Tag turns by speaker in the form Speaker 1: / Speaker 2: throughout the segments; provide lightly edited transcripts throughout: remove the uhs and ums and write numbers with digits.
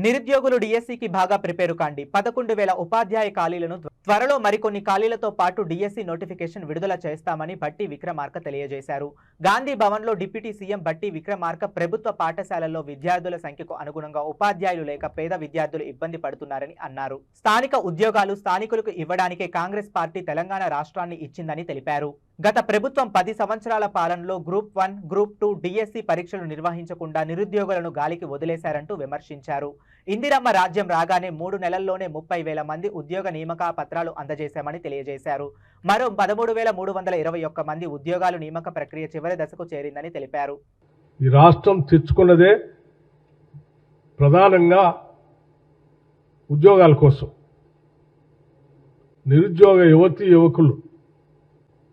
Speaker 1: నిరుద్యోగులు డిఎస్సికి బాగా ప్రిపేర్ కాండి. 11,000 ఉపాధ్యాయ ఖాళీలను త్వరలో మరికొన్ని ఖాళీలతో పాటు డిఎస్సి నోటిఫికేషన్ విడుదల చేస్తామని బట్టి విక్రమార్క తెలియజేశారు. గాంధీ భవన్లో డిప్యూటీ సీఎం బట్టి విక్రమార్క ప్రభుత్వ పాఠశాలల్లో విద్యార్థుల సంఖ్యకు అనుగుణంగా ఉపాధ్యాయులు లేక పేద విద్యార్థులు ఇబ్బంది పడుతున్నారని అన్నారు. స్థానిక ఉద్యోగాలు స్థానికులకు ఇవ్వడానికే కాంగ్రెస్ పార్టీ తెలంగాణ రాష్ట్రాన్ని ఇచ్చిందని తెలిపారు. గత ప్రభుత్వం 10 సంవత్సరాల పాలనలో గ్రూప్ 1, గ్రూప్ 2 డిఎస్సి పరీక్షలు నిర్వహించకుండా నిరుద్యోగులను గాలికి వదిలేశారంటూ విమర్శించారు. ఇందిరమ్మ రాజ్యం రాగానే 3 నెలల్లోనే 30,000 మంది ఉద్యోగ నియామక పత్రాలు అందజేశామని తెలియజేశారు. మరో 13,321 మంది ఉద్యోగాలు నియామక ప్రక్రియ చివరి దశకు చేరిందని తెలిపారు.
Speaker 2: ఈ రాష్ట్రం తెచ్చుకున్నదే ప్రధానంగా ఉద్యోగాల కోసం. నిరుద్యోగ యువతీ యువకులు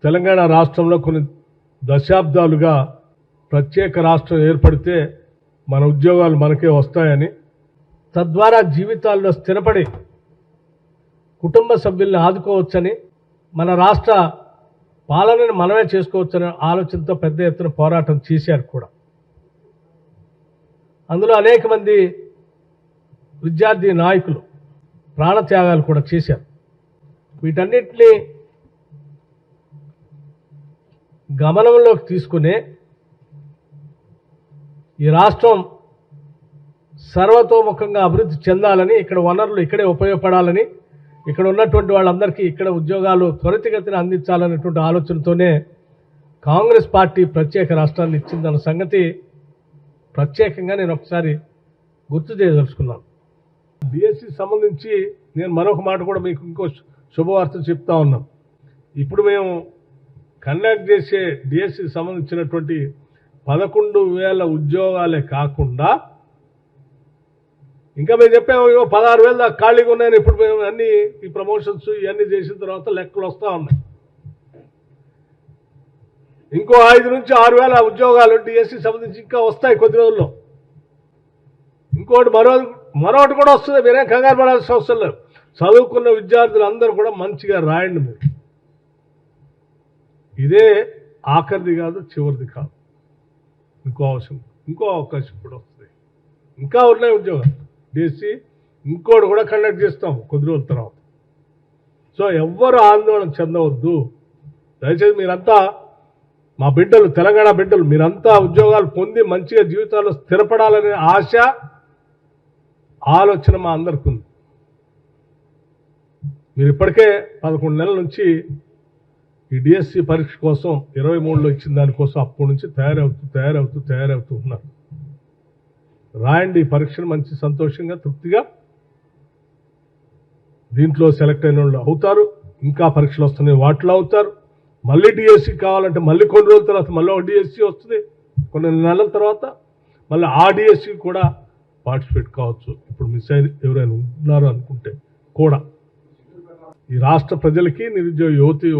Speaker 2: తెలంగాణ రాష్ట్రంలో కొన్ని దశాబ్దాలుగా ప్రత్యేక రాష్ట్రం ఏర్పడితే మన ఉద్యోగాలు మనకే వస్తాయని, తద్వారా జీవితాల్లో స్థిరపడి కుటుంబ సభ్యుల్ని ఆదుకోవచ్చని, మన రాష్ట్ర పాలనను మనమే చేసుకోవచ్చనే ఆలోచనతో పెద్ద ఎత్తున పోరాటం చేశారు కూడా. అందులో అనేక మంది విద్యార్థి నాయకులు ప్రాణత్యాగాలు కూడా చేశారు. వీటన్నిటినీ గమనంలోకి తీసుకునే ఈ రాష్ట్రం సర్వతోముఖంగా అభివృద్ధి చెందాలని, ఇక్కడ వనరులు ఇక్కడే ఉపయోగపడాలని, ఇక్కడ ఉన్నటువంటి వాళ్ళందరికీ ఇక్కడ ఉద్యోగాలు త్వరితగతిన అందించాలనేటువంటి ఆలోచనతోనే కాంగ్రెస్ పార్టీ ప్రత్యేక రాష్ట్రాన్ని ఇచ్చిందన్న సంగతి ప్రత్యేకంగా నేను ఒకసారి గుర్తు చేయదలుచుకున్నాను. డిఎస్సి సంబంధించి నేను మరొక మాట కూడా మీకు ఇంకో శుభవార్త చెప్తా ఉన్నాం. ఇప్పుడు మేము కండక్ట్ చేసే డిఎస్సికి సంబంధించినటువంటి 11,000 ఉద్యోగాలే కాకుండా ఇంకా మేము చెప్పాము 16,000 దాకా ఖాళీగా ఉన్నాయని. ఇప్పుడు మేము అన్ని ఈ ప్రమోషన్స్ ఇవన్నీ చేసిన తర్వాత లెక్కలు వస్తూ ఉన్నాయి. ఇంకో 5 నుంచి 6,000 ఉద్యోగాలు డిఎస్సి సంబంధించి ఇంకా వస్తాయి కొద్ది రోజుల్లో. ఇంకోటి మరొకటి కూడా వస్తుంది. మీరేం కంగారు పడాల్సిన అవసరం లేదు. చదువుకున్న విద్యార్థులందరూ కూడా మంచిగా రాయండి. మీరు ఇదే ఆఖరిది కాదు, చివరిది కాదు. ఇంకో అవకాశం కూడా వస్తుంది. ఇంకా ఉన్నాయి ఉద్యోగాలు. డిఎస్సి ఇంకోటి కూడా కండక్ట్ చేస్తాము కొద్ది రోజుల తర్వాత. సో ఎవ్వరు ఆందోళన చెందవద్దు. దయచేసి మీరంతా మా బిడ్డలు, తెలంగాణ బిడ్డలు, మీరంతా ఉద్యోగాలు పొంది మంచిగా జీవితాల్లో స్థిరపడాలనే ఆశ, ఆలోచన మా అందరికీ ఉంది. మీరు ఇప్పటికే 11 నెలల నుంచి ఈ డిఎస్సి పరీక్ష కోసం 23లో ఇచ్చిన దానికోసం అప్పటి నుంచి తయారవుతూ ఉన్నారు. రాయండి ఈ పరీక్షను మంచి సంతోషంగా, తృప్తిగా. దీంట్లో సెలెక్ట్ అయిన వాళ్ళు అవుతారు. ఇంకా పరీక్షలు వస్తున్నాయి, వాటిలో అవుతారు. మళ్ళీ డిఎస్సి కావాలంటే మళ్ళీ కొన్ని రోజుల తర్వాత మళ్ళీ ఒక డిఎస్సి వస్తుంది. కొన్ని నెలల తర్వాత మళ్ళీ ఆ డిఎస్సి కూడా పార్టిసిపేట్ కావచ్చు. ఇప్పుడు మిస్ అయిన ఎవరైనా ఉన్నారు అనుకుంటే కూడా ఈ రాష్ట్ర ప్రజలకి, నిరుద్యోగ యువతి